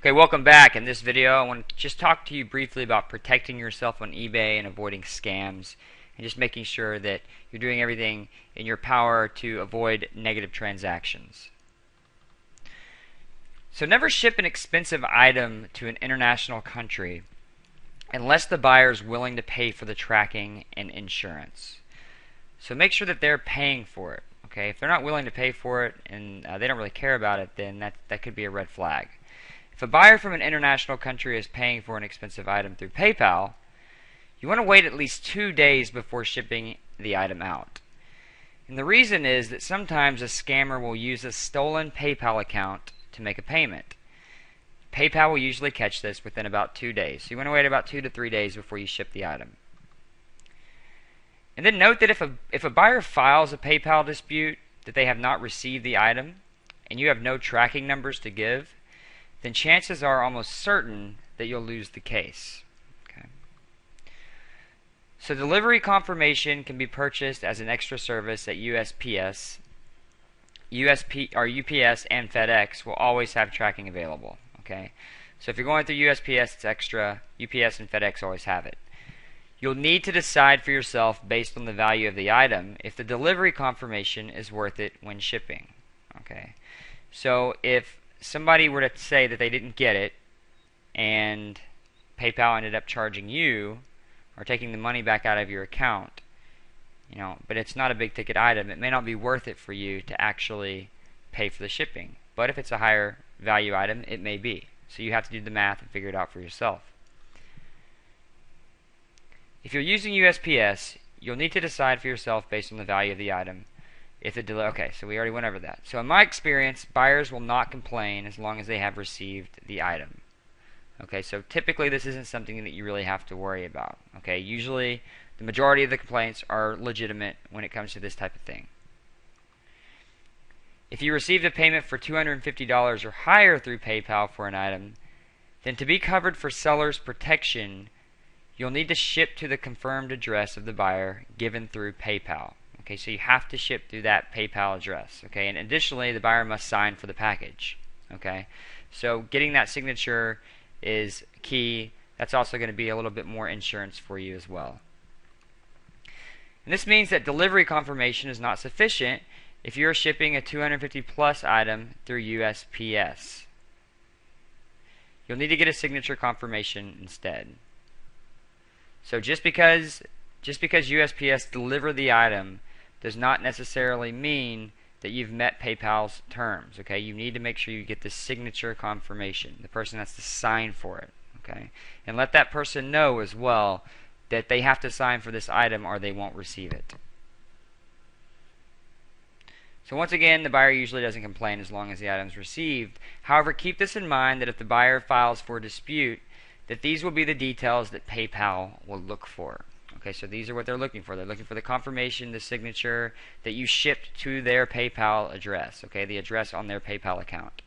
Okay, welcome back. In this video, I want to just talk to you briefly about protecting yourself on eBay and avoiding scams, and just making sure that you're doing everything in your power to avoid negative transactions. So never ship an expensive item to an international country unless the buyer is willing to pay for the tracking and insurance. So make sure that they're paying for it. Okay, if they're not willing to pay for it and they don't really care about it, then that could be a red flag. If a buyer from an international country is paying for an expensive item through PayPal, you want to wait at least 2 days before shipping the item out. And the reason is that sometimes a scammer will use a stolen PayPal account to make a payment. PayPal will usually catch this within about 2 days. So you want to wait about 2 to 3 days before you ship the item. And then note that if a buyer files a PayPal dispute that they have not received the item and you have no tracking numbers to give, then chances are almost certain that you'll lose the case. Okay. So delivery confirmation can be purchased as an extra service at USPS. UPS and FedEx will always have tracking available. Okay. So if you're going through USPS, it's extra. UPS and FedEx always have it. You'll need to decide for yourself based on the value of the item if the delivery confirmation is worth it when shipping. Okay. So if somebody were to say that they didn't get it and PayPal ended up charging you or taking the money back out of your account, but it's not a big ticket item, it may not be worth it for you to actually pay for the shipping. But if it's a higher value item, it may be. So you have to do the math and figure it out for yourself. If you're using USPS, you'll need to decide for yourself based on the value of the item. Okay, so we already went over that. So in my experience, buyers will not complain as long as they have received the item. Okay, so typically this isn't something that you really have to worry about. Okay, usually the majority of the complaints are legitimate when it comes to this type of thing. If you received a payment for $250 or higher through PayPal for an item, then to be covered for seller's protection, you'll need to ship to the confirmed address of the buyer given through PayPal. Okay, so you have to ship through that PayPal address. Okay, and additionally, the buyer must sign for the package. Okay, so getting that signature is key. That's also going to be a little bit more insurance for you as well. And this means that delivery confirmation is not sufficient if you're shipping a 250 plus item through USPS. You'll need to get a signature confirmation instead. So just because USPS delivered the item does not necessarily mean that you've met PayPal's terms. Okay, you need to make sure you get the signature confirmation. The person has to sign for it. Okay, and let that person know as well that they have to sign for this item or they won't receive it. So once again, the buyer usually doesn't complain as long as the item is received. However, keep this in mind that if the buyer files for a dispute, that these will be the details that PayPal will look for. Okay, so these are what they're looking for. They're looking for the confirmation, the signature that you shipped to their PayPal address. Okay, the address on their PayPal account.